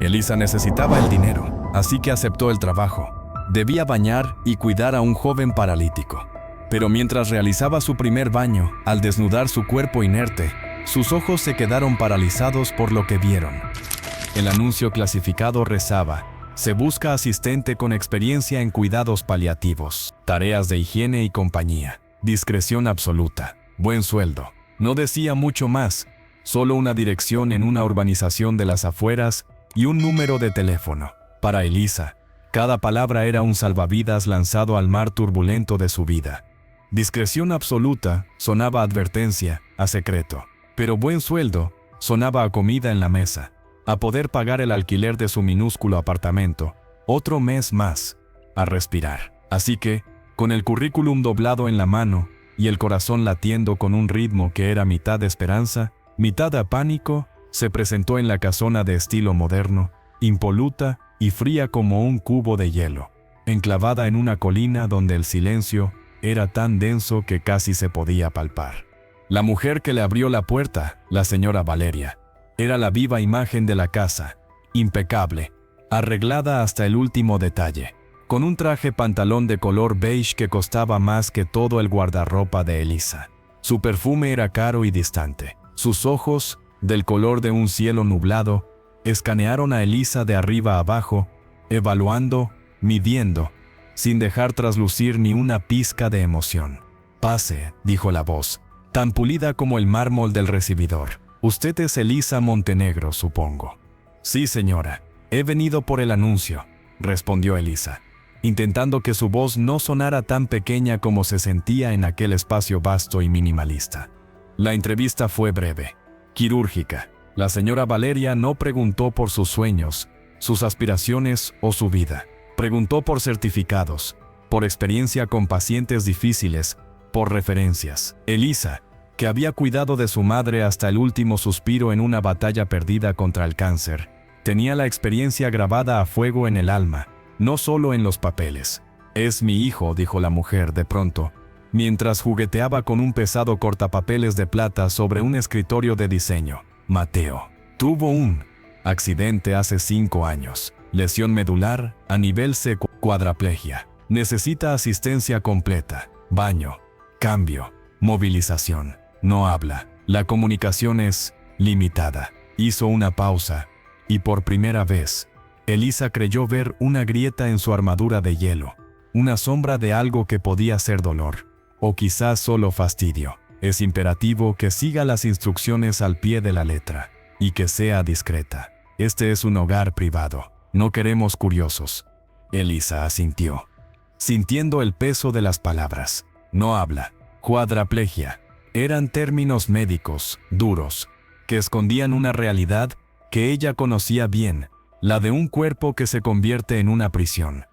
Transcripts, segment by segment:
Elisa necesitaba el dinero, así que aceptó el trabajo. Debía bañar y cuidar a un joven paralítico. Pero mientras realizaba su primer baño, al desnudar su cuerpo inerte, sus ojos se quedaron paralizados por lo que vieron. El anuncio clasificado rezaba: se busca asistente con experiencia en cuidados paliativos, tareas de higiene y compañía, discreción absoluta, buen sueldo. No decía mucho más, solo una dirección en una urbanización de las afueras y un número de teléfono. Para Elisa, cada palabra era un salvavidas lanzado al mar turbulento de su vida. Discreción absoluta sonaba a advertencia, a secreto. Pero buen sueldo sonaba a comida en la mesa, a poder pagar el alquiler de su minúsculo apartamento, otro mes más, a respirar. Así que, con el currículum doblado en la mano y el corazón latiendo con un ritmo que era mitad de esperanza, mitad de pánico, se presentó en la casona de estilo moderno, impoluta y fría como un cubo de hielo, enclavada en una colina donde el silencio era tan denso que casi se podía palpar. La mujer que le abrió la puerta, la señora Valeria, era la viva imagen de la casa, impecable, arreglada hasta el último detalle, con un traje pantalón de color beige que costaba más que todo el guardarropa de Elisa. Su perfume era caro y distante. Sus ojos, del color de un cielo nublado, escanearon a Elisa de arriba a abajo, evaluando, midiendo, sin dejar traslucir ni una pizca de emoción. «Pase», dijo la voz, tan pulida como el mármol del recibidor. «Usted es Elisa Montenegro, supongo». «Sí, señora. He venido por el anuncio», respondió Elisa, intentando que su voz no sonara tan pequeña como se sentía en aquel espacio vasto y minimalista. La entrevista fue breve, quirúrgica. La señora Valeria no preguntó por sus sueños, sus aspiraciones o su vida. Preguntó por certificados, por experiencia con pacientes difíciles, por referencias. Elisa, que había cuidado de su madre hasta el último suspiro en una batalla perdida contra el cáncer, tenía la experiencia grabada a fuego en el alma, no solo en los papeles. «Es mi hijo», dijo la mujer de pronto, mientras jugueteaba con un pesado cortapapeles de plata sobre un escritorio de diseño. «Mateo tuvo un accidente hace 5 años. Lesión medular a nivel C, cuadraplegia. Necesita asistencia completa, baño, cambio, movilización. No habla. La comunicación es limitada». Hizo una pausa, y por primera vez, Elisa creyó ver una grieta en su armadura de hielo, una sombra de algo que podía ser dolor, o quizás solo fastidio. «Es imperativo que siga las instrucciones al pie de la letra, y que sea discreta. Este es un hogar privado. No queremos curiosos». Elisa asintió, sintiendo el peso de las palabras. «No habla». Cuadraplegia. Eran términos médicos, duros, que escondían una realidad que ella conocía bien, la de un cuerpo que se convierte en una prisión.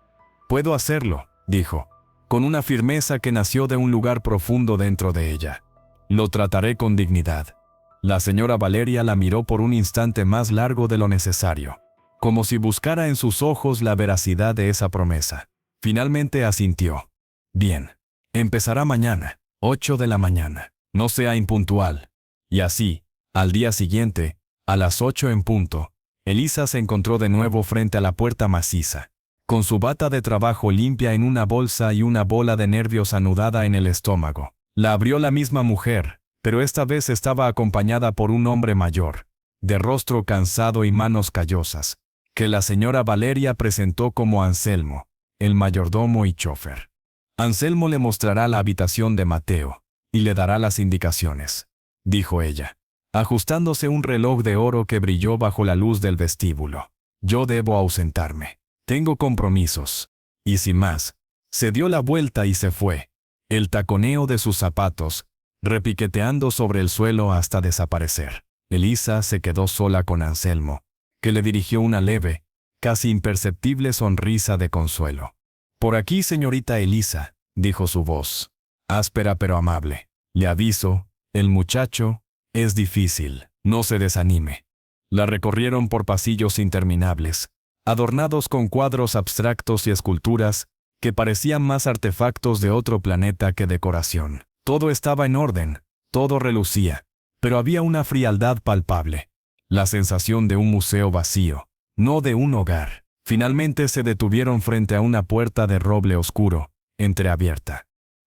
«Puedo hacerlo», dijo, con una firmeza que nació de un lugar profundo dentro de ella. «Lo trataré con dignidad». La señora Valeria la miró por un instante más largo de lo necesario, como si buscara en sus ojos la veracidad de esa promesa. Finalmente asintió. «Bien. Empezará mañana, 8 de la mañana. No sea impuntual». Y así, al día siguiente, a las 8 en punto, Elisa se encontró de nuevo frente a la puerta maciza, con su bata de trabajo limpia en una bolsa y una bola de nervios anudada en el estómago. La abrió la misma mujer, pero esta vez estaba acompañada por un hombre mayor, de rostro cansado y manos callosas, que la señora Valeria presentó como Anselmo, el mayordomo y chofer. «Anselmo le mostrará la habitación de Mateo, y le dará las indicaciones», dijo ella, ajustándose un reloj de oro que brilló bajo la luz del vestíbulo. «Yo debo ausentarme. Tengo compromisos». Y sin más, se dio la vuelta y se fue, el taconeo de sus zapatos, repiqueteando sobre el suelo hasta desaparecer. Elisa se quedó sola con Anselmo, que le dirigió una leve, casi imperceptible sonrisa de consuelo. «Por aquí, señorita Elisa», dijo su voz, áspera pero amable. «Le aviso, el muchacho es difícil. No se desanime». La recorrieron por pasillos interminables, adornados con cuadros abstractos y esculturas que parecían más artefactos de otro planeta que decoración. Todo estaba en orden, todo relucía, pero había una frialdad palpable, la sensación de un museo vacío, no de un hogar. Finalmente se detuvieron frente a una puerta de roble oscuro, entreabierta.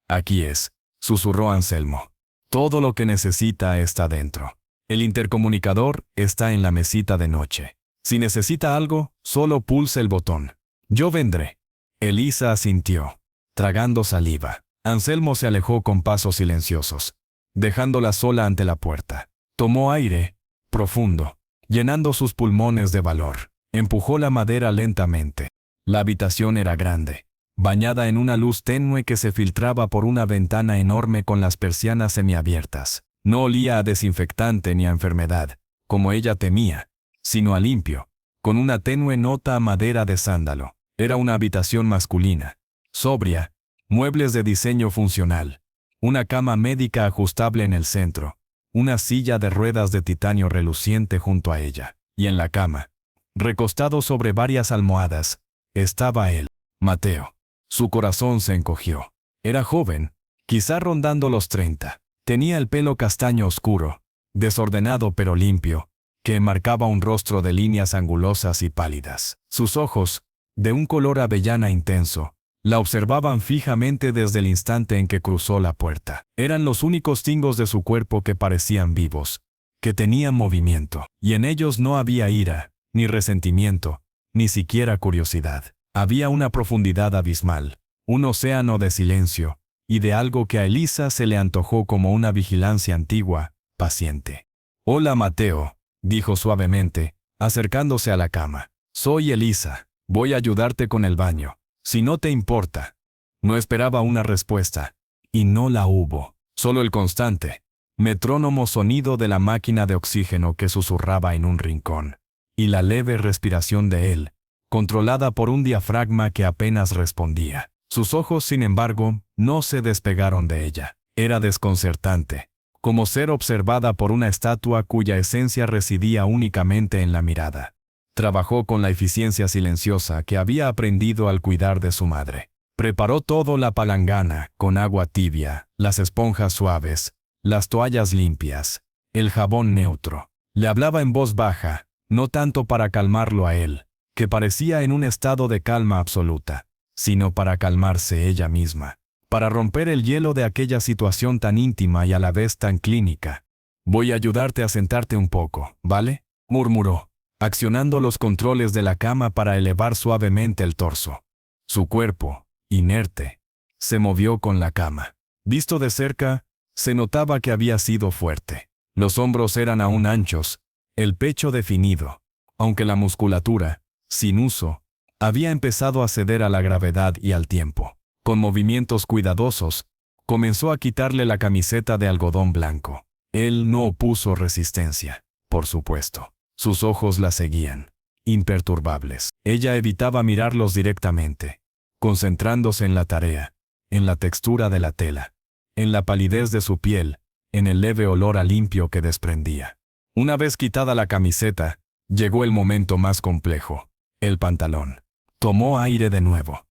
Aquí es, susurró Anselmo. Todo lo que necesita está dentro. El intercomunicador está en la mesita de noche. Si necesita algo, solo pulse el botón. Yo vendré. Elisa asintió, tragando saliva. Anselmo se alejó con pasos silenciosos, dejándola sola ante la puerta. Tomó aire, profundo, llenando sus pulmones de valor. Empujó la madera lentamente. La habitación era grande, bañada en una luz tenue que se filtraba por una ventana enorme con las persianas semiabiertas. No olía a desinfectante ni a enfermedad, como ella temía, sino a limpio, con una tenue nota a madera de sándalo. Era una habitación masculina, sobria, muebles de diseño funcional, una cama médica ajustable en el centro, una silla de ruedas de titanio reluciente junto a ella, y en la cama, recostado sobre varias almohadas, estaba él, Mateo. Su corazón se encogió. Era joven, quizá rondando los 30. Tenía el pelo castaño oscuro, desordenado pero limpio, que enmarcaba un rostro de líneas angulosas y pálidas. Sus ojos, de un color avellana intenso, la observaban fijamente desde el instante en que cruzó la puerta. Eran los únicos tingos de su cuerpo que parecían vivos, que tenían movimiento, y en ellos no había ira, ni resentimiento, ni siquiera curiosidad. Había una profundidad abismal, un océano de silencio, y de algo que a Elisa se le antojó como una vigilancia antigua, paciente. «Hola, Mateo», dijo suavemente, acercándose a la cama. «Soy Elisa. Voy a ayudarte con el baño, si no te importa». No esperaba una respuesta, y no la hubo. Solo el constante, metrónomo sonido de la máquina de oxígeno que susurraba en un rincón, y la leve respiración de él, controlada por un diafragma que apenas respondía. Sus ojos, sin embargo, no se despegaron de ella. Era desconcertante, como ser observada por una estatua cuya esencia residía únicamente en la mirada. Trabajó con la eficiencia silenciosa que había aprendido al cuidar de su madre. Preparó todo: la palangana, con agua tibia, las esponjas suaves, las toallas limpias, el jabón neutro. Le hablaba en voz baja, no tanto para calmarlo a él, que parecía en un estado de calma absoluta, sino para calmarse ella misma, para romper el hielo de aquella situación tan íntima y a la vez tan clínica. «Voy a ayudarte a sentarte un poco, ¿vale?», murmuró, accionando los controles de la cama para elevar suavemente el torso. Su cuerpo, inerte, se movió con la cama. Visto de cerca, se notaba que había sido fuerte. Los hombros eran aún anchos, el pecho definido, aunque la musculatura, sin uso, había empezado a ceder a la gravedad y al tiempo. Con movimientos cuidadosos, comenzó a quitarle la camiseta de algodón blanco. Él no opuso resistencia, por supuesto. Sus ojos la seguían, imperturbables. Ella evitaba mirarlos directamente, concentrándose en la tarea, en la textura de la tela, en la palidez de su piel, en el leve olor a limpio que desprendía. Una vez quitada la camiseta, llegó el momento más complejo: el pantalón. Tomó aire de nuevo.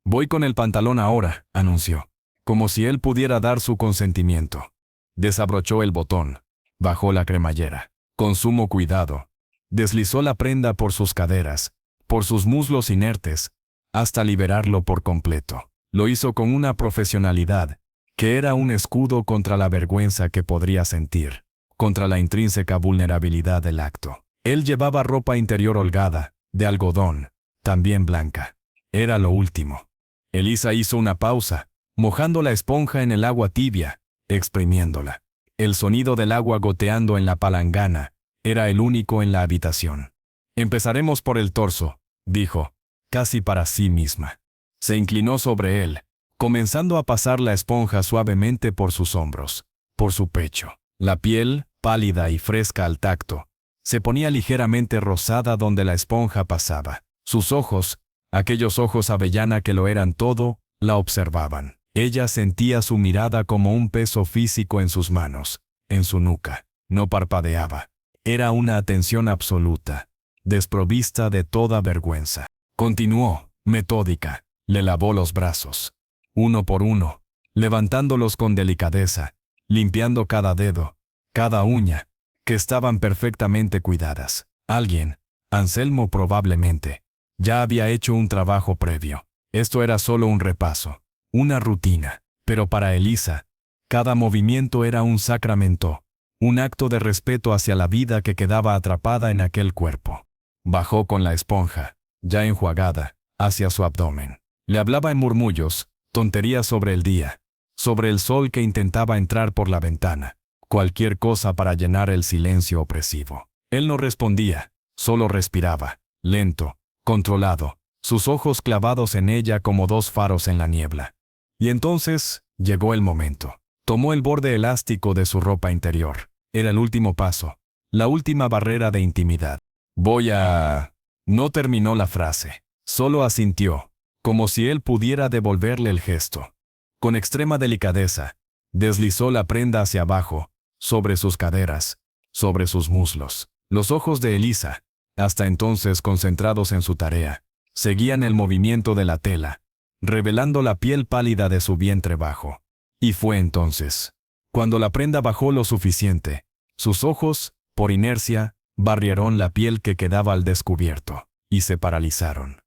«Voy con el pantalón ahora», anunció, como si él pudiera dar su consentimiento. Desabrochó el botón, bajó la cremallera. Con sumo cuidado, deslizó la prenda por sus caderas, por sus muslos inertes, hasta liberarlo por completo. Lo hizo con una profesionalidad, que era un escudo contra la vergüenza que podría sentir, contra la intrínseca vulnerabilidad del acto. Él llevaba ropa interior holgada, de algodón, también blanca. Era lo último. Elisa hizo una pausa, mojando la esponja en el agua tibia, exprimiéndola. El sonido del agua goteando en la palangana era el único en la habitación. «Empezaremos por el torso», dijo, casi para sí misma. Se inclinó sobre él, comenzando a pasar la esponja suavemente por sus hombros, por su pecho. La piel, pálida y fresca al tacto, se ponía ligeramente rosada donde la esponja pasaba. Sus ojos, aquellos ojos avellana que lo eran todo, la observaban. Ella sentía su mirada como un peso físico en sus manos, en su nuca. No parpadeaba. Era una atención absoluta, desprovista de toda vergüenza. Continuó, metódica. Le lavó los brazos, uno por uno, levantándolos con delicadeza, limpiando cada dedo, cada uña, que estaban perfectamente cuidadas. Alguien, Anselmo probablemente ya había hecho un trabajo previo. Esto era solo un repaso, una rutina. Pero para Elisa, cada movimiento era un sacramento, un acto de respeto hacia la vida que quedaba atrapada en aquel cuerpo. Bajó con la esponja, ya enjuagada, hacia su abdomen. Le hablaba en murmullos, tonterías sobre el día, sobre el sol que intentaba entrar por la ventana, cualquier cosa para llenar el silencio opresivo. Él no respondía, solo respiraba, lento, controlado, sus ojos clavados en ella como dos faros en la niebla. Y entonces, llegó el momento. Tomó el borde elástico de su ropa interior. Era el último paso, la última barrera de intimidad. Voy a... No terminó la frase. Solo asintió, como si él pudiera devolverle el gesto. Con extrema delicadeza, deslizó la prenda hacia abajo, sobre sus caderas, sobre sus muslos. Los ojos de Elisa, hasta entonces concentrados en su tarea, seguían el movimiento de la tela, revelando la piel pálida de su vientre bajo. Y fue entonces, cuando la prenda bajó lo suficiente, sus ojos, por inercia, barrieron la piel que quedaba al descubierto, y se paralizaron.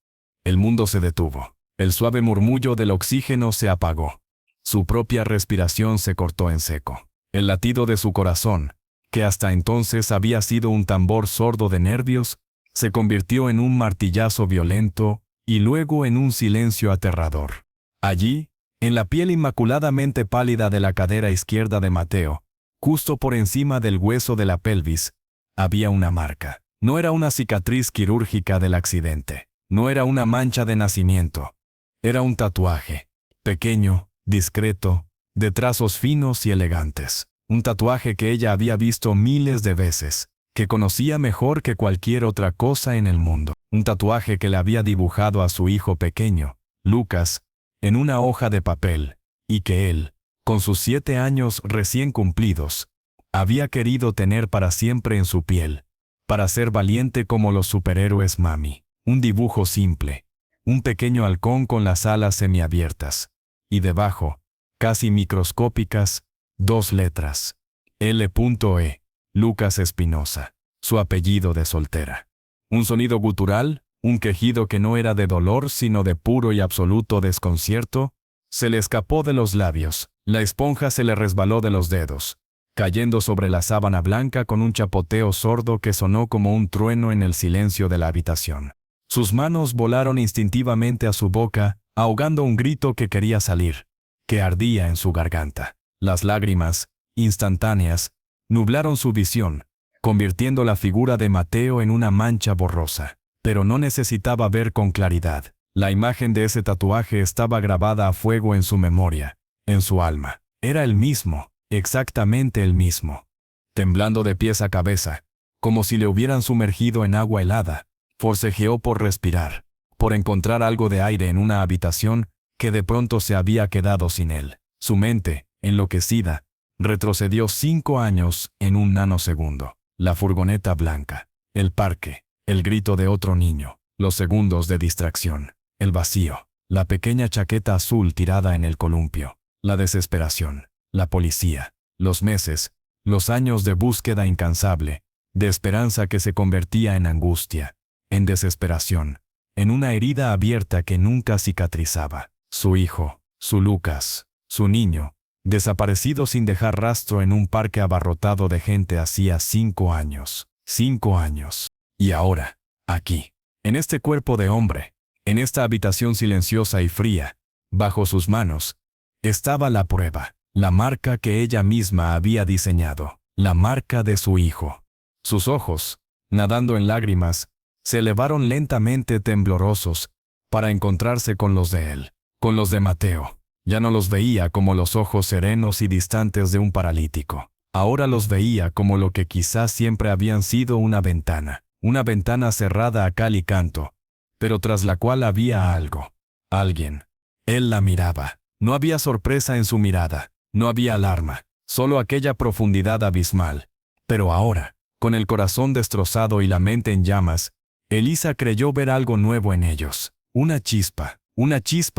El mundo se detuvo. El suave murmullo del oxígeno se apagó. Su propia respiración se cortó en seco. El latido de su corazón, que hasta entonces había sido un tambor sordo de nervios, se convirtió en un martillazo violento, y luego en un silencio aterrador. Allí, en la piel inmaculadamente pálida de la cadera izquierda de Mateo, justo por encima del hueso de la pelvis, había una marca. No era una cicatriz quirúrgica del accidente. No era una mancha de nacimiento. Era un tatuaje, pequeño, discreto, de trazos finos y elegantes. Un tatuaje que ella había visto miles de veces, que conocía mejor que cualquier otra cosa en el mundo. Un tatuaje que le había dibujado a su hijo pequeño, Lucas, en una hoja de papel, y que él, con sus 7 años recién cumplidos, había querido tener para siempre en su piel, para ser valiente como los superhéroes mami. Un dibujo simple, un pequeño halcón con las alas semiabiertas, y debajo, casi microscópicas, 2 letras. L.E. Lucas Espinosa, su apellido de soltera. Un sonido gutural, un quejido que no era de dolor sino de puro y absoluto desconcierto, se le escapó de los labios. La esponja se le resbaló de los dedos, cayendo sobre la sábana blanca con un chapoteo sordo que sonó como un trueno en el silencio de la habitación. Sus manos volaron instintivamente a su boca, ahogando un grito que quería salir, que ardía en su garganta. Las lágrimas, instantáneas, nublaron su visión, convirtiendo la figura de Mateo en una mancha borrosa. Pero no necesitaba ver con claridad. La imagen de ese tatuaje estaba grabada a fuego en su memoria, en su alma. Era el mismo, exactamente el mismo. Temblando de pies a cabeza, como si le hubieran sumergido en agua helada, forcejeó por respirar, por encontrar algo de aire en una habitación que de pronto se había quedado sin él. Su mente, enloquecida, retrocedió 5 años en un nanosegundo. La furgoneta blanca, el parque, el grito de otro niño, los segundos de distracción, el vacío, la pequeña chaqueta azul tirada en el columpio, la desesperación, la policía, los meses, los años de búsqueda incansable, de esperanza que se convertía en angustia, en desesperación, en una herida abierta que nunca cicatrizaba. Su hijo, su Lucas, su niño, desaparecido sin dejar rastro en un parque abarrotado de gente hacía 5 años. 5 años. Y ahora, aquí, en este cuerpo de hombre, en esta habitación silenciosa y fría, bajo sus manos, estaba la prueba, la marca que ella misma había diseñado, la marca de su hijo. Sus ojos, nadando en lágrimas, se elevaron lentamente temblorosos, para encontrarse con los de él, con los de Mateo. Ya no los veía como los ojos serenos y distantes de un paralítico. Ahora los veía como lo que quizás siempre habían sido una ventana cerrada a cal y canto, pero tras la cual había algo, alguien. Él la miraba. No había sorpresa en su mirada, no había alarma, solo aquella profundidad abismal. Pero ahora, con el corazón destrozado y la mente en llamas, Elisa creyó ver algo nuevo en ellos. Una chispa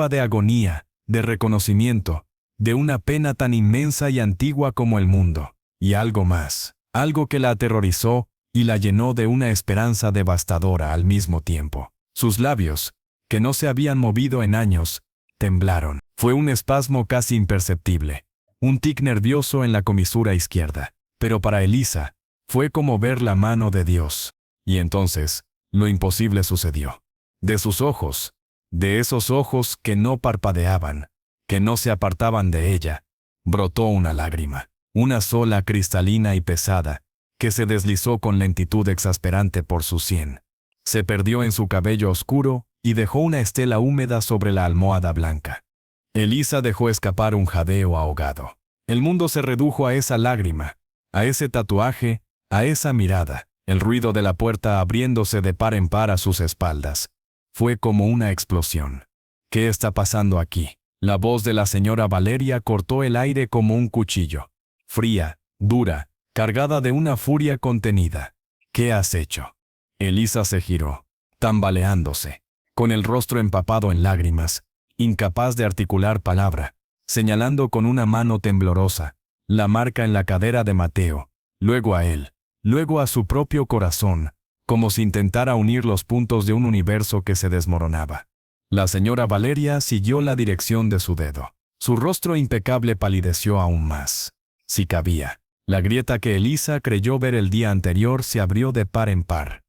de agonía, de reconocimiento, de una pena tan inmensa y antigua como el mundo. Y algo más, algo que la aterrorizó y la llenó de una esperanza devastadora al mismo tiempo. Sus labios, que no se habían movido en años, temblaron. Fue un espasmo casi imperceptible, un tic nervioso en la comisura izquierda. Pero para Elisa, fue como ver la mano de Dios. Y entonces, lo imposible sucedió. De sus ojos, de esos ojos que no parpadeaban, que no se apartaban de ella, brotó una lágrima, una sola cristalina y pesada, que se deslizó con lentitud exasperante por su sien. Se perdió en su cabello oscuro y dejó una estela húmeda sobre la almohada blanca. Elisa dejó escapar un jadeo ahogado. El mundo se redujo a esa lágrima, a ese tatuaje, a esa mirada. El ruido de la puerta abriéndose de par en par a sus espaldas. Fue como una explosión. ¿Qué está pasando aquí? La voz de la señora Valeria cortó el aire como un cuchillo. Fría, dura, cargada de una furia contenida. ¿Qué has hecho? Elisa se giró, tambaleándose, con el rostro empapado en lágrimas, incapaz de articular palabra, señalando con una mano temblorosa la marca en la cadera de Mateo, luego a él, luego a su propio corazón, como si intentara unir los puntos de un universo que se desmoronaba. La señora Valeria siguió la dirección de su dedo. Su rostro impecable palideció aún más. Si cabía, la grieta que Elisa creyó ver el día anterior se abrió de par en par.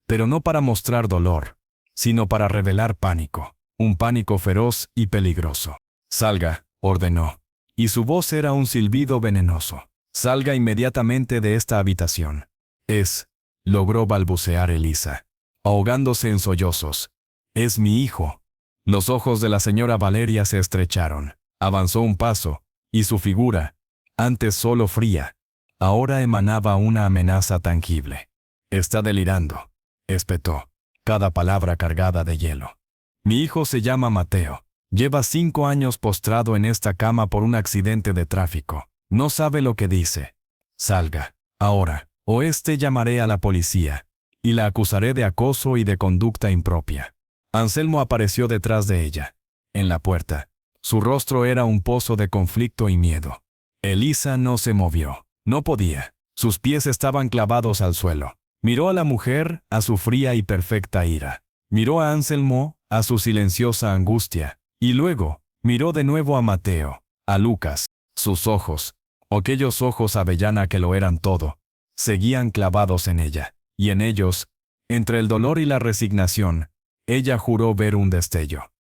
Pero no para mostrar dolor, sino para revelar pánico, un pánico feroz y peligroso. «Salga», ordenó, y su voz era un silbido venenoso. «Salga inmediatamente de esta habitación». Logró balbucear Elisa, ahogándose en sollozos. «Es mi hijo». Los ojos de la señora Valeria se estrecharon. Avanzó un paso, y su figura, antes solo fría, ahora emanaba una amenaza tangible. «Está delirando», espetó, cada palabra cargada de hielo. «Mi hijo se llama Mateo. Lleva 5 años postrado en esta cama por un accidente de tráfico. No sabe lo que dice. Salga, ahora, o llamaré a la policía, y la acusaré de acoso y de conducta impropia». Anselmo apareció detrás de ella, en la puerta. Su rostro era un pozo de conflicto y miedo. Elisa no se movió. No podía. Sus pies estaban clavados al suelo. Miró a la mujer, a su fría y perfecta ira. Miró a Anselmo, a su silenciosa angustia. Y luego, miró de nuevo a Mateo, a Lucas. Sus ojos, aquellos ojos avellana que lo eran todo, seguían clavados en ella. Y en ellos, entre el dolor y la resignación, ella juró ver un destello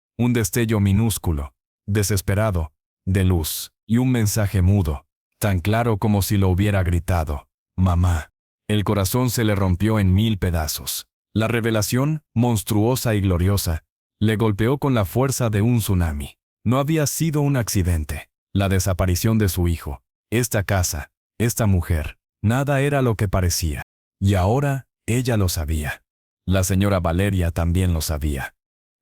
minúsculo, desesperado, de luz, y un mensaje mudo, tan claro como si lo hubiera gritado: «Mamá». El corazón se le rompió en 1000 pedazos. La revelación, monstruosa y gloriosa, le golpeó con la fuerza de un tsunami. No había sido un accidente. La desaparición de su hijo, esta casa, esta mujer, nada era lo que parecía. Y ahora, ella lo sabía. La señora Valeria también lo sabía.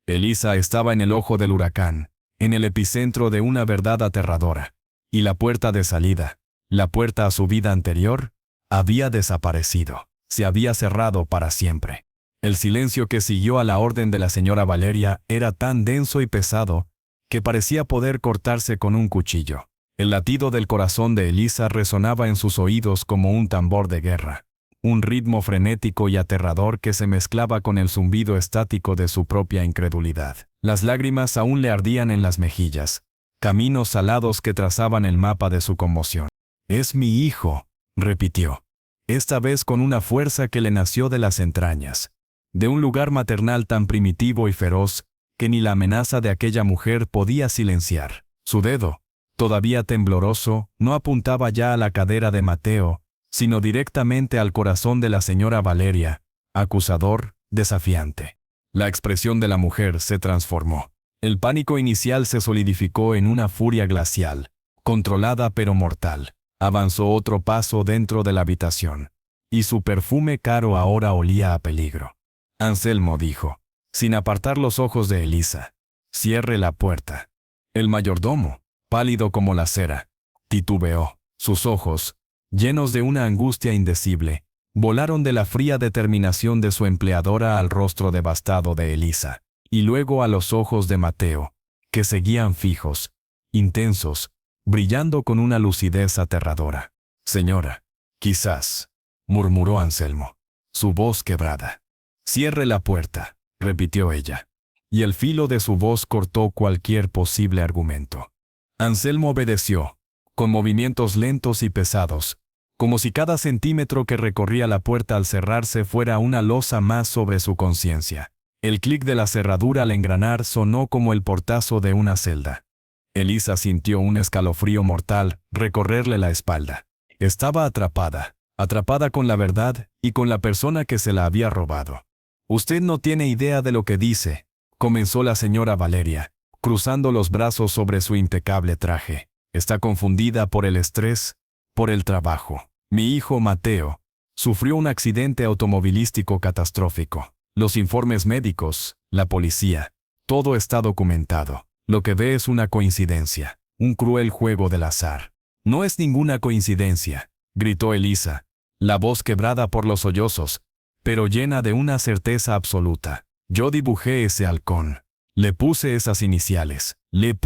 Elisa estaba en el ojo del huracán, en el epicentro de una verdad aterradora. Y la puerta de salida, la puerta a su vida anterior, había desaparecido. Se había cerrado para siempre. El silencio que siguió a la orden de la señora Valeria era tan denso y pesado que parecía poder cortarse con un cuchillo. El latido del corazón de Elisa resonaba en sus oídos como un tambor de guerra. Un ritmo frenético y aterrador que se mezclaba con el zumbido estático de su propia incredulidad. Las lágrimas aún le ardían en las mejillas, caminos salados que trazaban el mapa de su conmoción. «Es mi hijo», repitió, esta vez con una fuerza que le nació de las entrañas, de un lugar maternal tan primitivo y feroz que ni la amenaza de aquella mujer podía silenciar. Su dedo, todavía tembloroso, no apuntaba ya a la cadera de Mateo, sino directamente al corazón de la señora Valeria, acusador, desafiante. La expresión de la mujer se transformó. El pánico inicial se solidificó en una furia glacial, controlada pero mortal. Avanzó otro paso dentro de la habitación, y su perfume caro ahora olía a peligro. Anselmo dijo, sin apartar los ojos de Elisa: «Cierre la puerta». El mayordomo, pálido como la cera, titubeó. Sus ojos, llenos de una angustia indecible, volaron de la fría determinación de su empleadora al rostro devastado de Elisa, y luego a los ojos de Mateo, que seguían fijos, intensos, brillando con una lucidez aterradora. «Señora, quizás», murmuró Anselmo. su voz quebrada. «Cierre la puerta», repitió ella. Y el filo de su voz cortó cualquier posible argumento. Anselmo obedeció, con movimientos lentos y pesados, como si cada centímetro que recorría la puerta al cerrarse fuera una losa más sobre su conciencia. El clic de la cerradura al engranar sonó como el portazo de una celda. Elisa sintió un escalofrío mortal recorrerle la espalda. Estaba atrapada con la verdad y con la persona que se la había robado. «Usted no tiene idea de lo que dice», comenzó la señora Valeria, cruzando los brazos sobre su impecable traje. «Está confundida por el estrés, por el trabajo. Mi hijo Mateo sufrió un accidente automovilístico catastrófico. Los informes médicos, la policía, todo está documentado. Lo que ve es una coincidencia, un cruel juego del azar». «No es ninguna coincidencia», gritó Elisa, la voz quebrada por los sollozos, pero llena de una certeza absoluta. «Yo dibujé ese halcón. Le puse esas iniciales. L.E.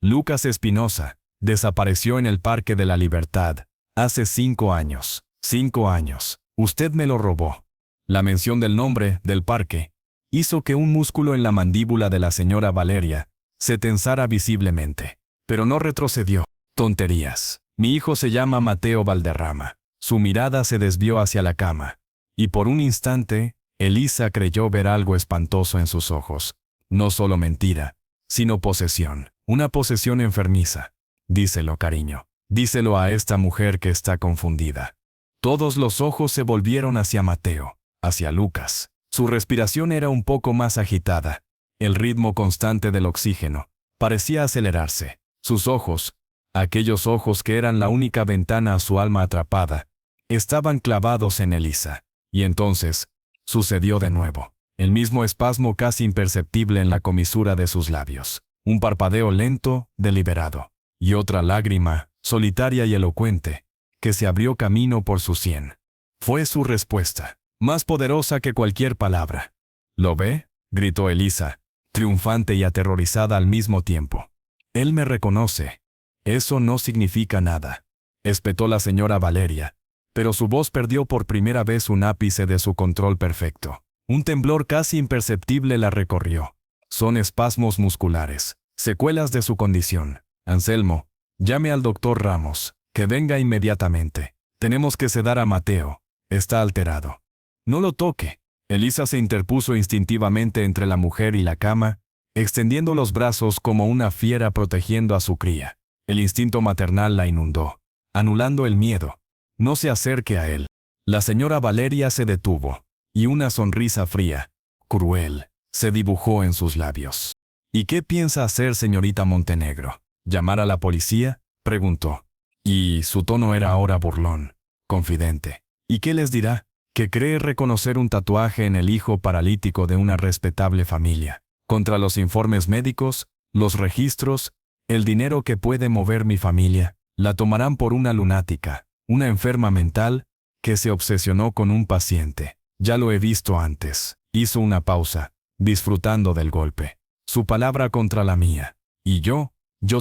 Lucas Espinosa desapareció en el Parque de la Libertad hace 5 años. 5 años. Usted me lo robó». La mención del nombre del parque hizo que un músculo en la mandíbula de la señora Valeria se tensara visiblemente. Pero no retrocedió. «Tonterías. Mi hijo se llama Mateo Valderrama». Su mirada se desvió hacia la cama, y por un instante, Elisa creyó ver algo espantoso en sus ojos. No solo mentira, sino posesión. Una posesión enfermiza. «Díselo, cariño. Díselo a esta mujer que está confundida». Todos los ojos se volvieron hacia Mateo, hacia Lucas. Su respiración era un poco más agitada. El ritmo constante del oxígeno parecía acelerarse. Sus ojos, aquellos ojos que eran la única ventana a su alma atrapada, estaban clavados en Elisa. Y entonces, sucedió de nuevo. El mismo espasmo casi imperceptible en la comisura de sus labios. Un parpadeo lento, deliberado. Y otra lágrima, solitaria y elocuente, que se abrió camino por su sien. Fue su respuesta, más poderosa que cualquier palabra. «¿Lo ve?», gritó Elisa, triunfante y aterrorizada al mismo tiempo. «Él me reconoce». «Eso no significa nada», espetó la señora Valeria, pero su voz perdió por primera vez un ápice de su control perfecto. Un temblor casi imperceptible la recorrió. «Son espasmos musculares, secuelas de su condición. Anselmo, llame al doctor Ramos, que venga inmediatamente. Tenemos que sedar a Mateo. Está alterado». «No lo toque». Elisa se interpuso instintivamente entre la mujer y la cama, extendiendo los brazos como una fiera protegiendo a su cría. El instinto maternal la inundó, anulando el miedo. «No se acerque a él». La señora Valeria se detuvo, y una sonrisa fría, cruel, se dibujó en sus labios. «¿Y qué piensa hacer, señorita Montenegro? ¿Llamar a la policía?», preguntó. Y su tono era ahora burlón, confidente. «¿Y qué les dirá? Que cree reconocer un tatuaje en el hijo paralítico de una respetable familia. Contra los informes médicos, los registros, el dinero que puede mover mi familia, la tomarán por una lunática, una enferma mental, que se obsesionó con un paciente. Ya lo he visto antes». Hizo una pausa, disfrutando del golpe. «Su palabra contra la mía. Y yo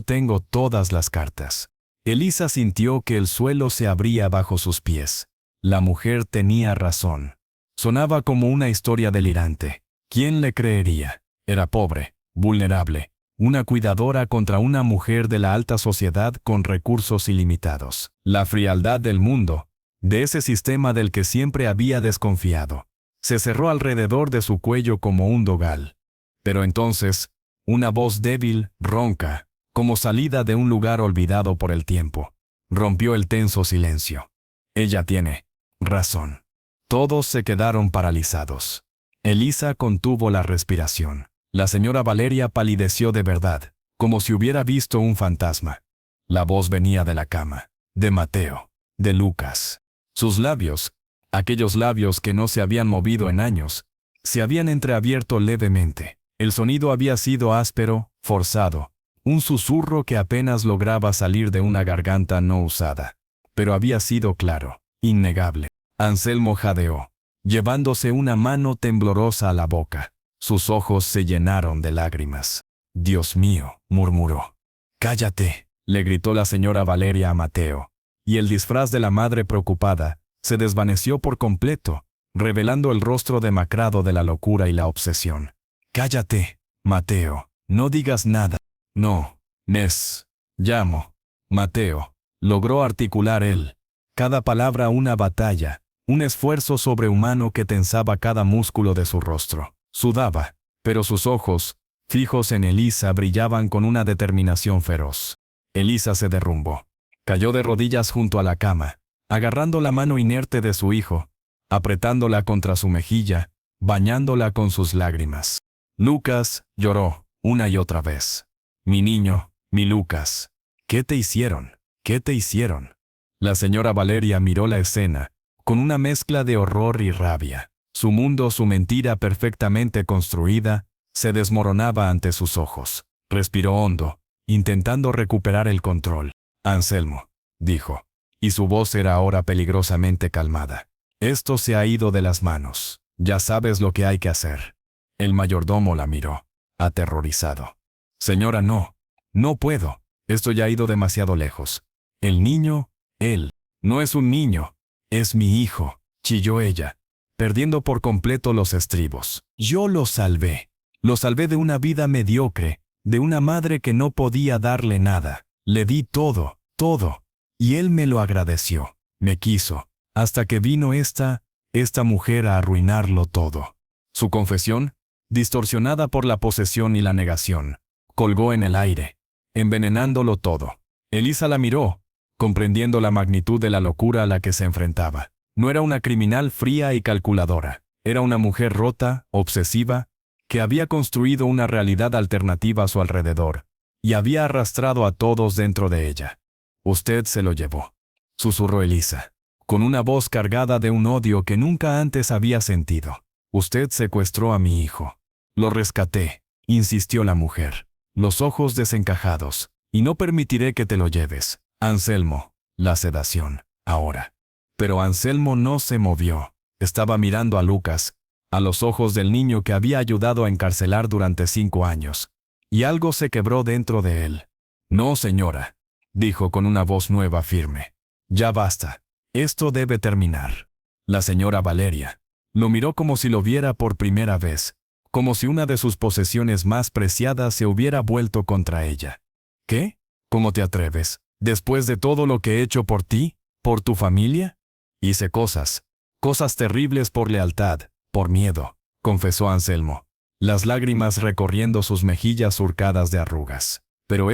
tengo todas las cartas». Elisa sintió que el suelo se abría bajo sus pies. La mujer tenía razón. Sonaba como una historia delirante. ¿Quién le creería? Era pobre, vulnerable, una cuidadora contra una mujer de la alta sociedad con recursos ilimitados. La frialdad del mundo, de ese sistema del que siempre había desconfiado, se cerró alrededor de su cuello como un dogal. Pero entonces, una voz débil, ronca, como salida de un lugar olvidado por el tiempo, rompió el tenso silencio. «Ella tiene razón». Todos se quedaron paralizados. Elisa contuvo la respiración. La señora Valeria palideció de verdad, como si hubiera visto un fantasma. La voz venía de la cama, de Mateo, de Lucas. Sus labios, aquellos labios que no se habían movido en años, se habían entreabierto levemente. El sonido había sido áspero, forzado, un susurro que apenas lograba salir de una garganta no usada. Pero había sido claro, innegable. Anselmo jadeó, llevándose una mano temblorosa a la boca. Sus ojos se llenaron de lágrimas. «Dios mío», murmuró. «Cállate», le gritó la señora Valeria a Mateo, y el disfraz de la madre preocupada se desvaneció por completo, revelando el rostro demacrado de la locura y la obsesión. «Cállate, Mateo, no digas nada». «No, llamo, Mateo», logró articular él. Cada palabra una batalla, un esfuerzo sobrehumano que tensaba cada músculo de su rostro. Sudaba, pero sus ojos, fijos en Elisa, brillaban con una determinación feroz. Elisa se derrumbó. Cayó de rodillas junto a la cama, agarrando la mano inerte de su hijo, apretándola contra su mejilla, bañándola con sus lágrimas. Lucas lloró una y otra vez. «Mi niño, mi Lucas, ¿qué te hicieron? ¿Qué te hicieron?». La señora Valeria miró la escena, con una mezcla de horror y rabia. Su mundo, su mentira perfectamente construida, se desmoronaba ante sus ojos. Respiró hondo, intentando recuperar el control. «Anselmo», dijo, y su voz era ahora peligrosamente calmada. «Esto se ha ido de las manos. Ya sabes lo que hay que hacer». El mayordomo la miró, aterrorizado. «Señora, no puedo. Esto ya ha ido demasiado lejos. El niño, él, no es un niño, es mi hijo», chilló ella, perdiendo por completo los estribos. «Yo lo salvé de una vida mediocre, de una madre que no podía darle nada. Le di todo, y él me lo agradeció, me quiso, hasta que vino esta mujer a arruinarlo todo». Su confesión, distorsionada por la posesión y la negación, colgó en el aire, envenenándolo todo. Elisa la miró, comprendiendo la magnitud de la locura a la que se enfrentaba. No era una criminal fría y calculadora, era una mujer rota, obsesiva, que había construido una realidad alternativa a su alrededor, y había arrastrado a todos dentro de ella. «Usted se lo llevó», susurró Elisa, con una voz cargada de un odio que nunca antes había sentido. «Usted secuestró a mi hijo». «Lo rescaté», insistió la mujer, los ojos desencajados. «Y no permitiré que te lo lleves, Anselmo». La sedación, ahora. Pero Anselmo no se movió. Estaba mirando a Lucas, a los ojos del niño que había ayudado a encarcelar durante 5 años. Y algo se quebró dentro de él. «No, señora», dijo con una voz nueva firme. «Ya basta. Esto debe terminar». La señora Valeria lo miró como si lo viera por primera vez, como si una de sus posesiones más preciadas se hubiera vuelto contra ella. «¿Qué? ¿Cómo te atreves? Después de todo lo que he hecho por ti, por tu familia?» «Hice cosas terribles por lealtad, por miedo», confesó Anselmo, las lágrimas recorriendo sus mejillas surcadas de arrugas. «Pero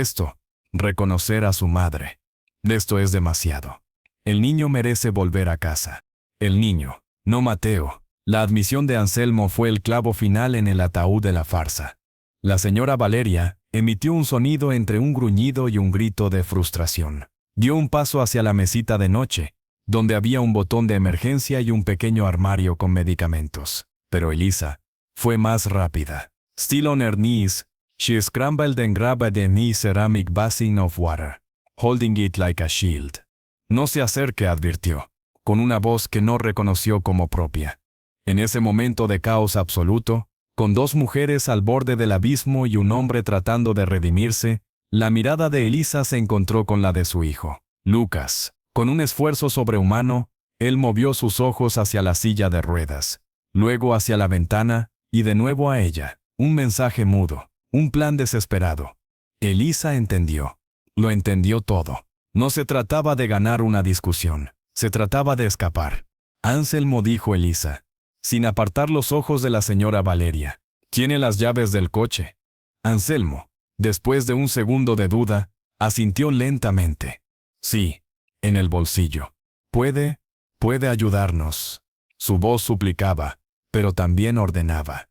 reconocer a su madre, esto es demasiado. El niño merece volver a casa». «El niño, no Mateo». La admisión de Anselmo fue el clavo final en el ataúd de la farsa. La señora Valeria emitió un sonido entre un gruñido y un grito de frustración. Dio un paso hacia la mesita de noche, donde había un botón de emergencia y un pequeño armario con medicamentos. Pero Elisa fue más rápida. «Still on her knees, she scrambled and grabbed the knee ceramic basin of water, holding it like a shield». «No se acerque», advirtió, con una voz que no reconoció como propia. En ese momento de caos absoluto, con 2 mujeres al borde del abismo y un hombre tratando de redimirse, la mirada de Elisa se encontró con la de su hijo, Lucas. Con un esfuerzo sobrehumano, él movió sus ojos hacia la silla de ruedas, luego hacia la ventana, y de nuevo a ella. Un mensaje mudo, un plan desesperado. Elisa entendió. Lo entendió todo. No se trataba de ganar una discusión, se trataba de escapar. «Anselmo», dijo Elisa, sin apartar los ojos de la señora Valeria. «¿Tiene las llaves del coche?». Anselmo, después de un segundo de duda, asintió lentamente. «Sí, en el bolsillo. Puede ayudarnos». Su voz suplicaba, pero también ordenaba.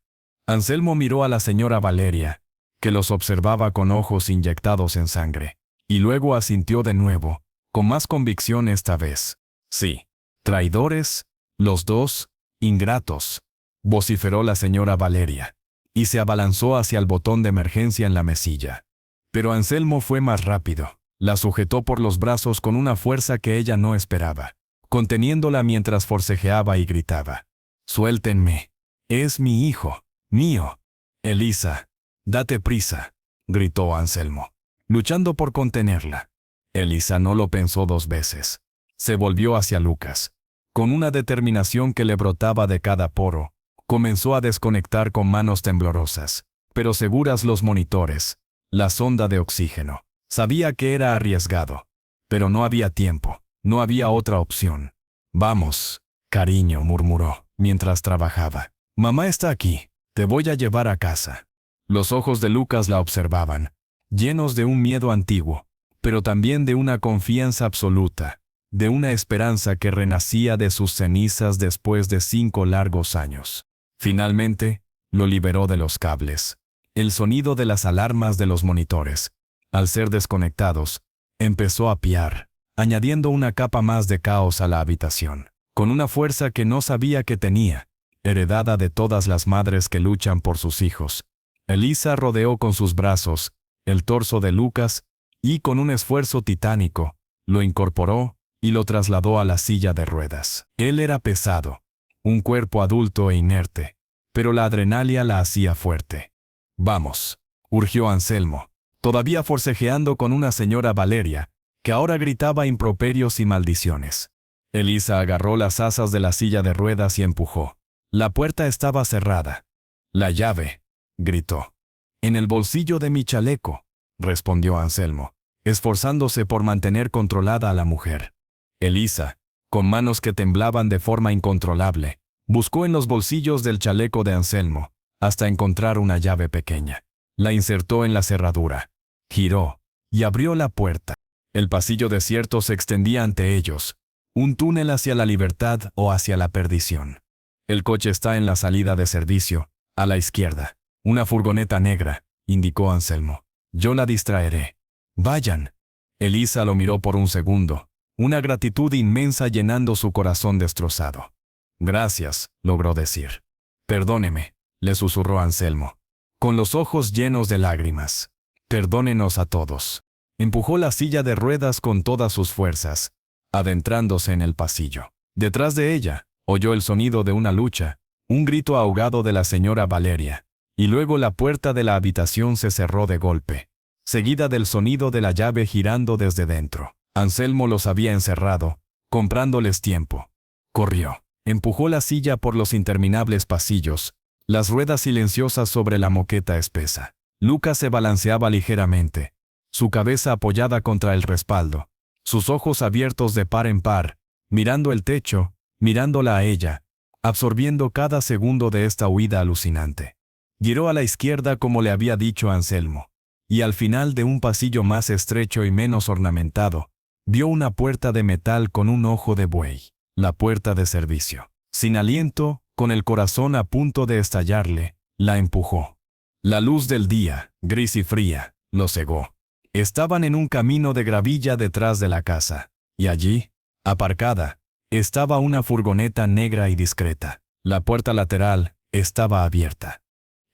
Anselmo miró a la señora Valeria, que los observaba con ojos inyectados en sangre, y luego asintió de nuevo, con más convicción esta vez. «Sí. Traidores, los 2, ingratos», vociferó la señora Valeria, y se abalanzó hacia el botón de emergencia en la mesilla. Pero Anselmo fue más rápido. La sujetó por los brazos con una fuerza que ella no esperaba, conteniéndola mientras forcejeaba y gritaba. «Suéltenme. Es mi hijo. Mío». «Elisa, date prisa», gritó Anselmo, luchando por contenerla. Elisa no lo pensó 2 veces. Se volvió hacia Lucas. Con una determinación que le brotaba de cada poro, comenzó a desconectar con manos temblorosas, pero seguras los monitores, la sonda de oxígeno. Sabía que era arriesgado, pero no había tiempo, no había otra opción. Vamos, cariño, murmuró, mientras trabajaba. Mamá está aquí, te voy a llevar a casa. Los ojos de Lucas la observaban, llenos de un miedo antiguo, pero también de una confianza absoluta, de una esperanza que renacía de sus cenizas después de 5 largos años. Finalmente, lo liberó de los cables. El sonido de las alarmas de los monitores, al ser desconectados, empezó a piar, añadiendo una capa más de caos a la habitación. Con una fuerza que no sabía que tenía, heredada de todas las madres que luchan por sus hijos, Elisa rodeó con sus brazos el torso de Lucas y, con un esfuerzo titánico, lo incorporó y lo trasladó a la silla de ruedas. Él era pesado, un cuerpo adulto e inerte, pero la adrenalina la hacía fuerte. Vamos, urgió Anselmo, todavía forcejeando con una señora Valeria, que ahora gritaba improperios y maldiciones. Elisa agarró las asas de la silla de ruedas y empujó. La puerta estaba cerrada. La llave, gritó. En el bolsillo de mi chaleco, respondió Anselmo, esforzándose por mantener controlada a la mujer. Elisa, con manos que temblaban de forma incontrolable, buscó en los bolsillos del chaleco de Anselmo, hasta encontrar una llave pequeña. La insertó en la cerradura, giró, y abrió la puerta. El pasillo desierto se extendía ante ellos, un túnel hacia la libertad o hacia la perdición. El coche está en la salida de servicio, a la izquierda. Una furgoneta negra, indicó Anselmo. Yo la distraeré. Vayan. Elisa lo miró por un segundo, una gratitud inmensa llenando su corazón destrozado. Gracias, logró decir. Perdóneme, le susurró Anselmo, con los ojos llenos de lágrimas. Perdónenos a todos. Empujó la silla de ruedas con todas sus fuerzas, adentrándose en el pasillo. Detrás de ella, oyó el sonido de una lucha, un grito ahogado de la señora Valeria, y luego la puerta de la habitación se cerró de golpe, seguida del sonido de la llave girando desde dentro. Anselmo los había encerrado, comprándoles tiempo. Corrió, empujó la silla por los interminables pasillos, las ruedas silenciosas sobre la moqueta espesa. Lucas se balanceaba ligeramente, su cabeza apoyada contra el respaldo, sus ojos abiertos de par en par, mirando el techo, mirándola a ella, absorbiendo cada segundo de esta huida alucinante. Giró a la izquierda como le había dicho Anselmo, y al final de un pasillo más estrecho y menos ornamentado, vio una puerta de metal con un ojo de buey, la puerta de servicio. Sin aliento, con el corazón a punto de estallarle, la empujó. La luz del día, gris y fría, lo cegó. Estaban en un camino de gravilla detrás de la casa, y allí, aparcada, estaba una furgoneta negra y discreta. La puerta lateral estaba abierta.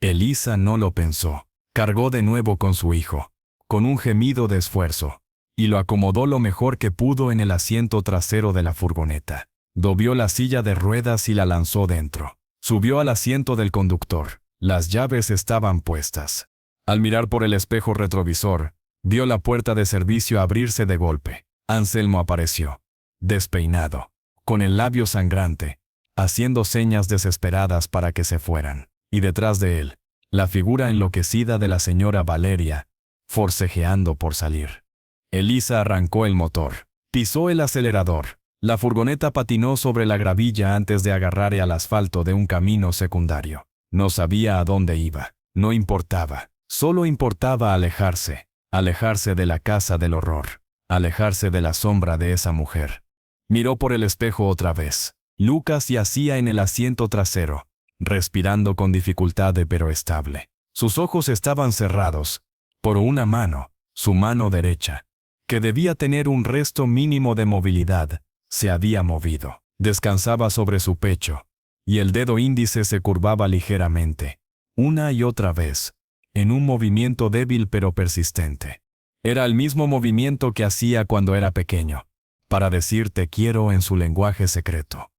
Elisa no lo pensó. Cargó de nuevo con su hijo, con un gemido de esfuerzo, y lo acomodó lo mejor que pudo en el asiento trasero de la furgoneta. Dobló la silla de ruedas y la lanzó dentro. Subió al asiento del conductor. Las llaves estaban puestas. Al mirar por el espejo retrovisor, vio la puerta de servicio abrirse de golpe. Anselmo apareció, despeinado, con el labio sangrante, haciendo señas desesperadas para que se fueran. Y detrás de él, la figura enloquecida de la señora Valeria, forcejeando por salir. Elisa arrancó el motor, pisó el acelerador. La furgoneta patinó sobre la gravilla antes de agarrar al asfalto de un camino secundario. No sabía a dónde iba, no importaba, solo importaba alejarse de la casa del horror, alejarse de la sombra de esa mujer. Miró por el espejo otra vez. Lucas yacía en el asiento trasero, respirando con dificultad pero estable. Sus ojos estaban cerrados, por una mano, su mano derecha, que debía tener un resto mínimo de movilidad, se había movido. Descansaba sobre su pecho, y el dedo índice se curvaba ligeramente, una y otra vez, en un movimiento débil pero persistente. Era el mismo movimiento que hacía cuando era pequeño, para decir te quiero en su lenguaje secreto.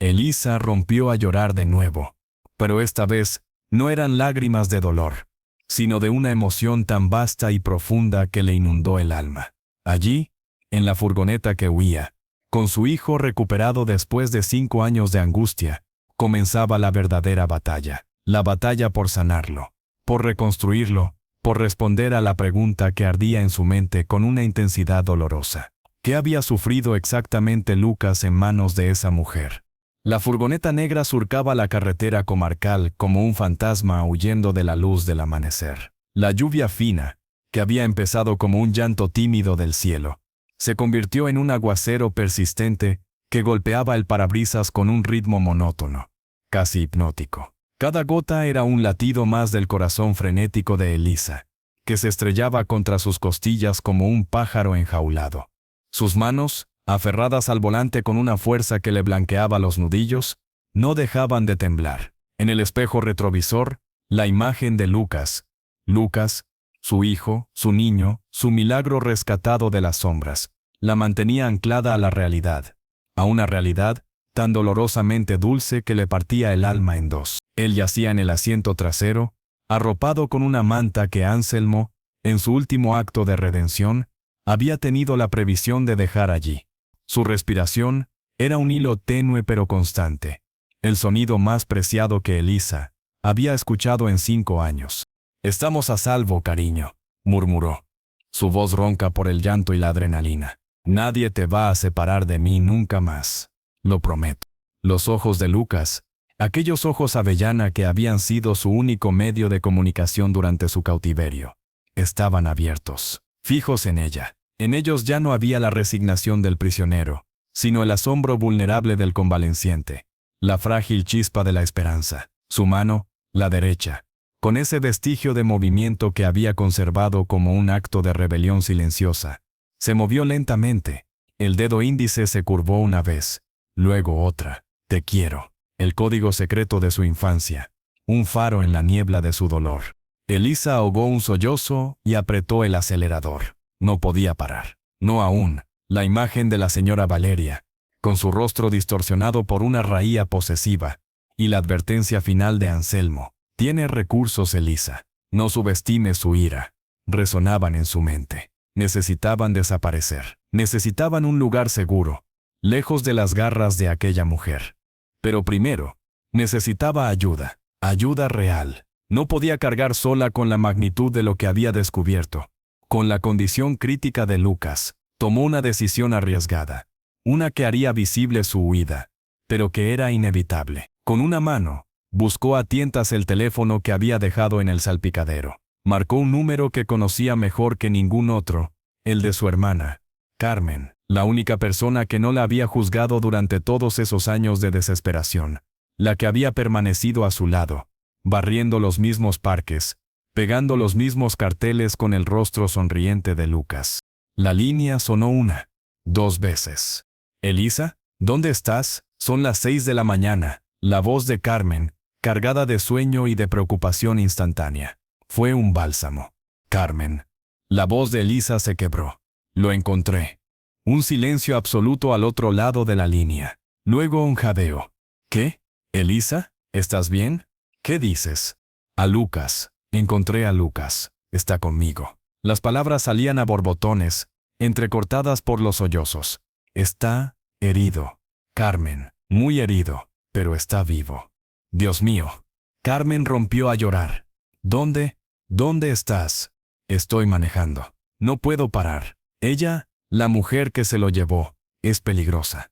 Elisa rompió a llorar de nuevo, pero esta vez no eran lágrimas de dolor, sino de una emoción tan vasta y profunda que le inundó el alma. Allí, en la furgoneta que huía, Con su hijo recuperado después de 5 años de angustia, comenzaba la verdadera batalla. La batalla por sanarlo, por reconstruirlo, por responder a la pregunta que ardía en su mente con una intensidad dolorosa. ¿Qué había sufrido exactamente Lucas en manos de esa mujer? La furgoneta negra surcaba la carretera comarcal como un fantasma huyendo de la luz del amanecer. La lluvia fina, que había empezado como un llanto tímido del cielo, se convirtió en un aguacero persistente que golpeaba el parabrisas con un ritmo monótono, casi hipnótico. Cada gota era un latido más del corazón frenético de Elisa, que se estrellaba contra sus costillas como un pájaro enjaulado. Sus manos, aferradas al volante con una fuerza que le blanqueaba los nudillos, no dejaban de temblar. En el espejo retrovisor, la imagen de Lucas, su hijo, su niño, su milagro rescatado de las sombras, la mantenía anclada a la realidad, a una realidad tan dolorosamente dulce que le partía el alma en dos. Él yacía en el asiento trasero, arropado con una manta que Anselmo, en su último acto de redención, había tenido la previsión de dejar allí. Su respiración era un hilo tenue pero constante, el sonido más preciado que Elisa había escuchado en 5 años. «Estamos a salvo, cariño», murmuró, su voz ronca por el llanto y la adrenalina. «Nadie te va a separar de mí nunca más, lo prometo». Los ojos de Lucas, aquellos ojos avellana que habían sido su único medio de comunicación durante su cautiverio, estaban abiertos, fijos en ella. En ellos ya no había la resignación del prisionero, sino el asombro vulnerable del convaleciente, la frágil chispa de la esperanza. Su mano, la derecha, con ese vestigio de movimiento que había conservado como un acto de rebelión silenciosa, se movió lentamente. El dedo índice se curvó una vez, luego otra. «Te quiero», el código secreto de su infancia, un faro en la niebla de su dolor. Elisa ahogó un sollozo y apretó el acelerador. No podía parar. No aún. La imagen de la señora Valeria, con su rostro distorsionado por una raía posesiva, y la advertencia final de Anselmo. «Tiene recursos, Elisa. No subestime su ira», resonaban en su mente. Necesitaban desaparecer. Necesitaban un lugar seguro, lejos de las garras de aquella mujer. Pero primero, necesitaba ayuda. Ayuda real. No podía cargar sola con la magnitud de lo que había descubierto. Con la condición crítica de Lucas, tomó una decisión arriesgada. Una que haría visible su huida, pero que era inevitable. Con una mano, buscó a tientas el teléfono que había dejado en el salpicadero. Marcó un número que conocía mejor que ningún otro, el de su hermana, Carmen, la única persona que no la había juzgado durante todos esos años de desesperación, la que había permanecido a su lado, barriendo los mismos parques, pegando los mismos carteles con el rostro sonriente de Lucas. La línea sonó 1, 2 veces. «Elisa, ¿dónde estás? Son las 6 de la mañana». La voz de Carmen, cargada de sueño y de preocupación instantánea, fue un bálsamo. «Carmen». La voz de Elisa se quebró. «Lo encontré». Un silencio absoluto al otro lado de la línea. Luego un jadeo. «¿Qué? Elisa, ¿estás bien? ¿Qué dices?» «A Lucas. Encontré a Lucas. Está conmigo». Las palabras salían a borbotones, entrecortadas por los sollozos. «Está herido, Carmen, muy herido, pero está vivo». «Dios mío». Carmen rompió a llorar. «¿Dónde? ¿Dónde estás?» «Estoy manejando. No puedo parar. Ella, la mujer que se lo llevó, es peligrosa.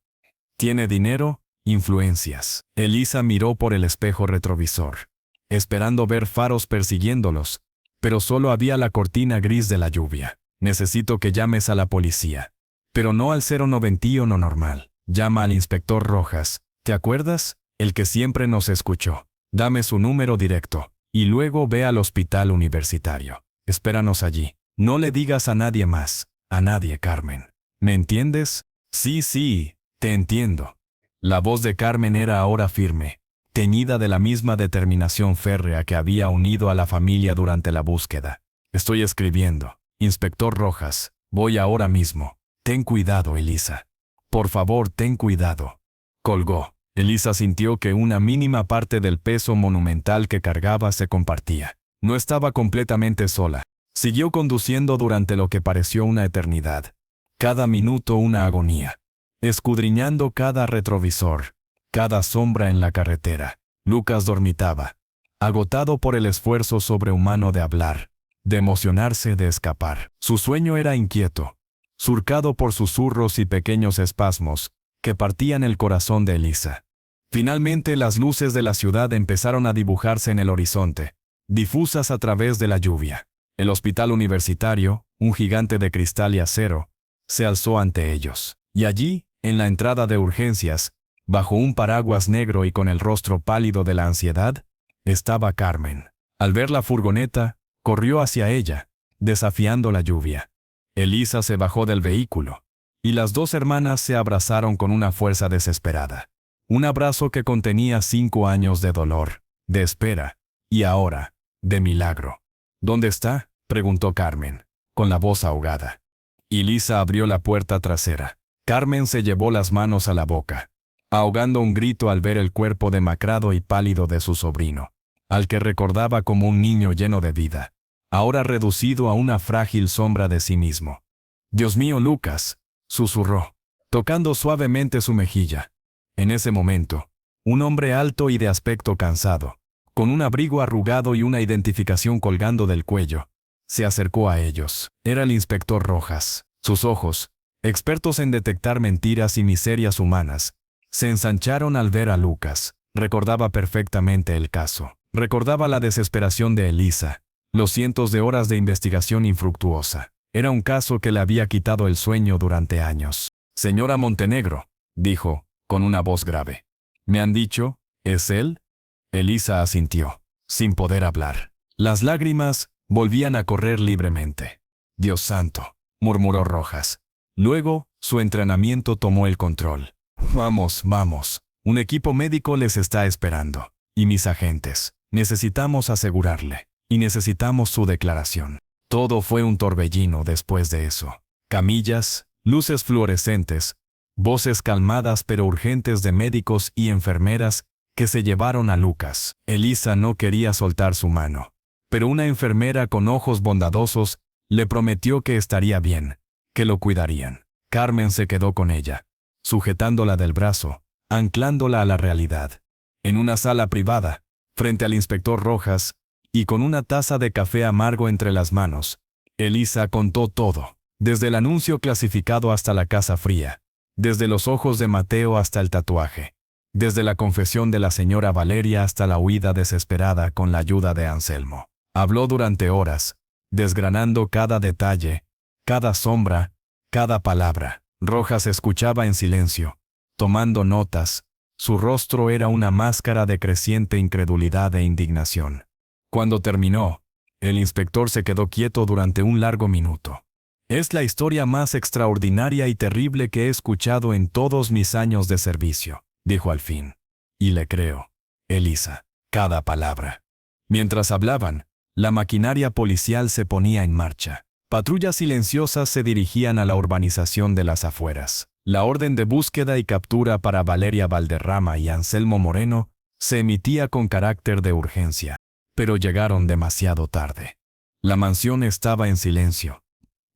Tiene dinero, influencias». Elisa miró por el espejo retrovisor, esperando ver faros persiguiéndolos, pero solo había la cortina gris de la lluvia. «Necesito que llames a la policía. Pero no al 091 normal. Llama al inspector Rojas. ¿Te acuerdas? El que siempre nos escuchó. Dame su número directo. Y luego ve al hospital universitario. Espéranos allí. No le digas a nadie más. A nadie, Carmen. ¿Me entiendes?» Sí, te entiendo». La voz de Carmen era ahora firme, teñida de la misma determinación férrea que había unido a la familia durante la búsqueda. «Estoy escribiendo. Inspector Rojas, voy ahora mismo. Ten cuidado, Elisa. Por favor, ten cuidado». Colgó. Elisa sintió que una mínima parte del peso monumental que cargaba se compartía. No estaba completamente sola. Siguió conduciendo durante lo que pareció una eternidad. Cada minuto una agonía. escudriñando cada retrovisor, cada sombra en la carretera. Lucas dormitaba, agotado por el esfuerzo sobrehumano de hablar, de emocionarse, de escapar. Su sueño era inquieto, surcado por susurros y pequeños espasmos que partían el corazón de Elisa. Finalmente las luces de la ciudad empezaron a dibujarse en el horizonte, difusas a través de la lluvia. El hospital universitario, un gigante de cristal y acero, se alzó ante ellos. Y allí, en la entrada de urgencias, bajo un paraguas negro y con el rostro pálido de la ansiedad, estaba Carmen. Al ver la furgoneta, corrió hacia ella, desafiando la lluvia. Elisa se bajó del vehículo, y las dos hermanas se abrazaron con una fuerza desesperada. Un abrazo que contenía 5 años de dolor, de espera, y ahora, de milagro. ¿Dónde está?, preguntó Carmen, con la voz ahogada. Elisa abrió la puerta trasera. Carmen se llevó las manos a la boca, ahogando un grito al ver el cuerpo demacrado y pálido de su sobrino, al que recordaba como un niño lleno de vida, ahora reducido a una frágil sombra de sí mismo. «Dios mío, Lucas», susurró, tocando suavemente su mejilla. En ese momento, un hombre alto y de aspecto cansado, con un abrigo arrugado y una identificación colgando del cuello, se acercó a ellos. Era el inspector Rojas. Sus ojos, expertos en detectar mentiras y miserias humanas, se ensancharon al ver a Lucas. Recordaba perfectamente el caso. Recordaba la desesperación de Elisa, los cientos de horas de investigación infructuosa. Era un caso que le había quitado el sueño durante años. «Señora Montenegro», dijo, con una voz grave. «¿Me han dicho, es él?» Elisa asintió, sin poder hablar. Las lágrimas volvían a correr libremente. «Dios santo», murmuró Rojas. Luego, su entrenamiento tomó el control. «Vamos, vamos. Un equipo médico les está esperando. Y mis agentes. Necesitamos asegurarle. Y necesitamos su declaración». Todo fue un torbellino después de eso. Camillas, luces fluorescentes, voces calmadas pero urgentes de médicos y enfermeras que se llevaron a Lucas. Elisa no quería soltar su mano, pero una enfermera con ojos bondadosos le prometió que estaría bien, que lo cuidarían. Carmen se quedó con ella, sujetándola del brazo, anclándola a la realidad. En una sala privada, frente al inspector Rojas, y con una taza de café amargo entre las manos, Elisa contó todo, desde el anuncio clasificado hasta la casa fría, desde los ojos de Mateo hasta el tatuaje, desde la confesión de la señora Valeria hasta la huida desesperada con la ayuda de Anselmo. Habló durante horas, desgranando cada detalle, cada sombra, cada palabra. Rojas escuchaba en silencio, tomando notas. Su rostro era una máscara de creciente incredulidad e indignación. Cuando terminó, el inspector se quedó quieto durante un largo minuto. «Es la historia más extraordinaria y terrible que he escuchado en todos mis años de servicio», dijo al fin. «Y le creo, Elisa, cada palabra». Mientras hablaban, la maquinaria policial se ponía en marcha. Patrullas silenciosas se dirigían a la urbanización de las afueras. La orden de búsqueda y captura para Valeria Valderrama y Anselmo Moreno se emitía con carácter de urgencia. Pero llegaron demasiado tarde. La mansión estaba en silencio.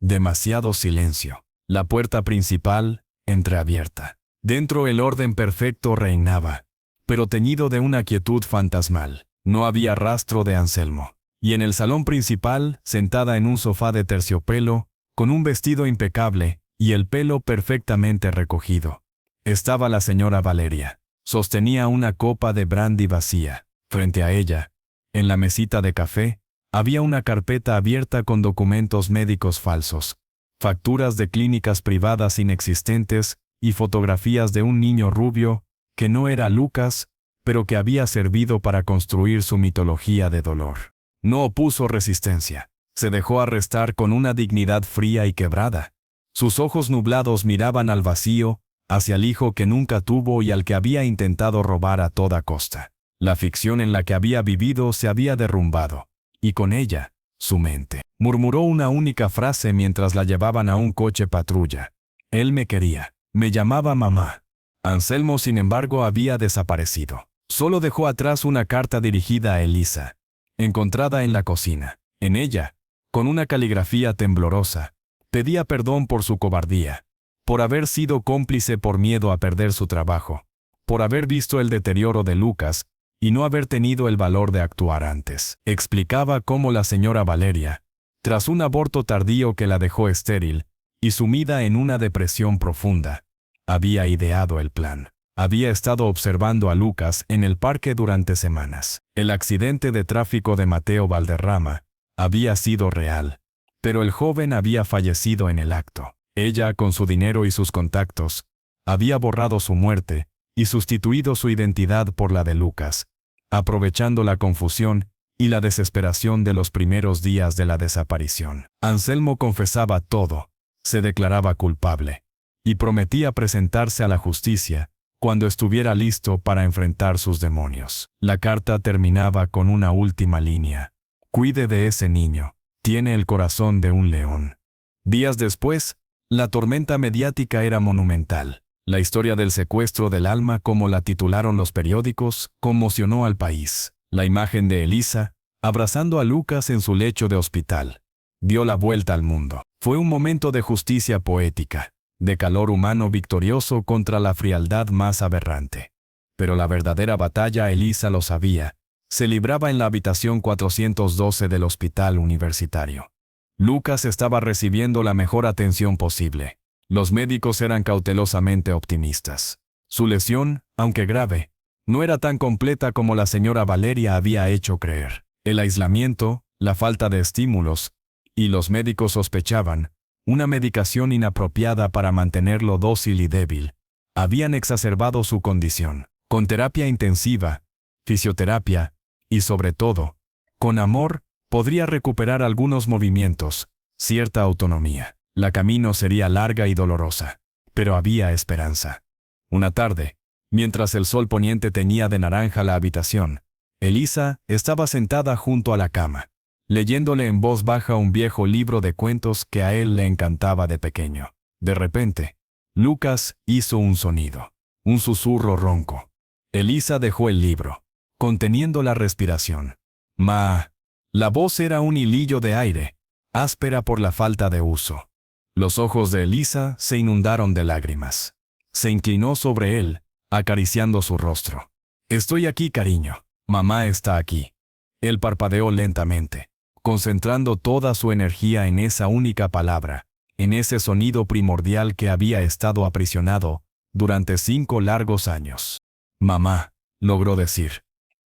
Demasiado silencio. La puerta principal, entreabierta. Dentro el orden perfecto reinaba, pero teñido de una quietud fantasmal. No había rastro de Anselmo. Y en el salón principal, sentada en un sofá de terciopelo, con un vestido impecable y el pelo perfectamente recogido, estaba la señora Valeria. Sostenía una copa de brandy vacía. Frente a ella, en la mesita de café, había una carpeta abierta con documentos médicos falsos, facturas de clínicas privadas inexistentes y fotografías de un niño rubio que no era Lucas, pero que había servido para construir su mitología de dolor. No opuso resistencia. Se dejó arrestar con una dignidad fría y quebrada. Sus ojos nublados miraban al vacío, hacia el hijo que nunca tuvo y al que había intentado robar a toda costa. La ficción en la que había vivido se había derrumbado, y con ella, su mente. Murmuró una única frase mientras la llevaban a un coche patrulla. Él me quería, me llamaba mamá. Anselmo, sin embargo, había desaparecido. Solo dejó atrás una carta dirigida a Elisa, encontrada en la cocina. En ella, con una caligrafía temblorosa, pedía perdón por su cobardía, por haber sido cómplice por miedo a perder su trabajo, por haber visto el deterioro de Lucas y no haber tenido el valor de actuar antes. Explicaba cómo la señora Valeria, tras un aborto tardío que la dejó estéril y sumida en una depresión profunda, había ideado el plan. Había estado observando a Lucas en el parque durante semanas. El accidente de tráfico de Mateo Valderrama había sido real, pero el joven había fallecido en el acto. Ella, con su dinero y sus contactos, había borrado su muerte y sustituido su identidad por la de Lucas, aprovechando la confusión y la desesperación de los primeros días de la desaparición. Anselmo confesaba todo, se declaraba culpable, y prometía presentarse a la justicia cuando estuviera listo para enfrentar sus demonios. La carta terminaba con una última línea: «Cuide de ese niño, tiene el corazón de un león». Días después, la tormenta mediática era monumental. La historia del secuestro del alma, como la titularon los periódicos, conmocionó al país. La imagen de Elisa, abrazando a Lucas en su lecho de hospital, dio la vuelta al mundo. Fue un momento de justicia poética, de calor humano victorioso contra la frialdad más aberrante. Pero la verdadera batalla, Elisa lo sabía, se libraba en la habitación 412 del hospital universitario. Lucas estaba recibiendo la mejor atención posible. Los médicos eran cautelosamente optimistas. Su lesión, aunque grave, no era tan completa como la señora Valeria había hecho creer. El aislamiento, la falta de estímulos, y los médicos sospechaban, una medicación inapropiada para mantenerlo dócil y débil, habían exacerbado su condición. Con terapia intensiva, fisioterapia, y sobre todo, con amor, podría recuperar algunos movimientos, cierta autonomía. La camino sería larga y dolorosa, pero había esperanza. Una tarde, mientras el sol poniente teñía de naranja la habitación, Elisa estaba sentada junto a la cama, leyéndole en voz baja un viejo libro de cuentos que a él le encantaba de pequeño. De repente, Lucas hizo un sonido, un susurro ronco. Elisa dejó el libro, conteniendo la respiración. «Ma». La voz era un hilillo de aire, áspera por la falta de uso. Los ojos de Elisa se inundaron de lágrimas. Se inclinó sobre él, acariciando su rostro. «Estoy aquí, cariño. Mamá está aquí». Él parpadeó lentamente, concentrando toda su energía en esa única palabra, en ese sonido primordial que había estado aprisionado durante 5 largos años. «Mamá», logró decir.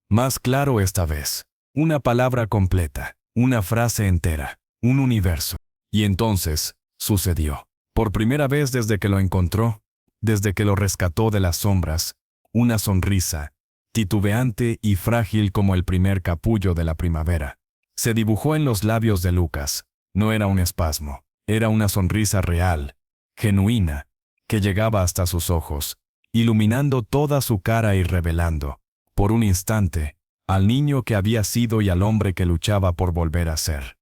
Más claro esta vez. Una palabra completa, una frase entera, un universo. Y entonces, sucedió. Por primera vez desde que lo encontró, desde que lo rescató de las sombras, una sonrisa, titubeante y frágil como el primer capullo de la primavera, se dibujó en los labios de Lucas. No era un espasmo, era una sonrisa real, genuina, que llegaba hasta sus ojos, iluminando toda su cara y revelando, por un instante, al niño que había sido y al hombre que luchaba por volver a ser.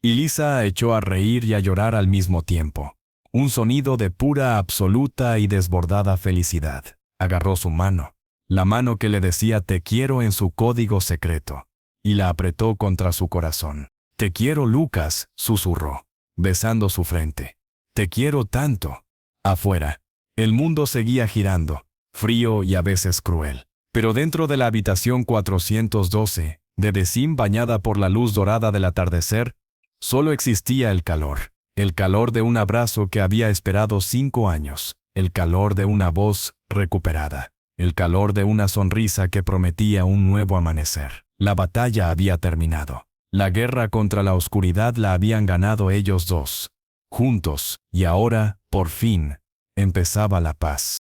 Elisa echó a reír y a llorar al mismo tiempo. Un sonido de pura, absoluta y desbordada felicidad. Agarró su mano, la mano que le decía «te quiero» en su código secreto, y la apretó contra su corazón. «Te quiero, Lucas», susurró, besando su frente. «Te quiero tanto». Afuera, el mundo seguía girando, frío y a veces cruel. Pero dentro de la habitación 412, de Decim bañada por la luz dorada del atardecer, solo existía el calor de un abrazo que había esperado 5 años, el calor de una voz recuperada, el calor de una sonrisa que prometía un nuevo amanecer. La batalla había terminado. La guerra contra la oscuridad la habían ganado ellos dos, juntos, y ahora, por fin, empezaba la paz.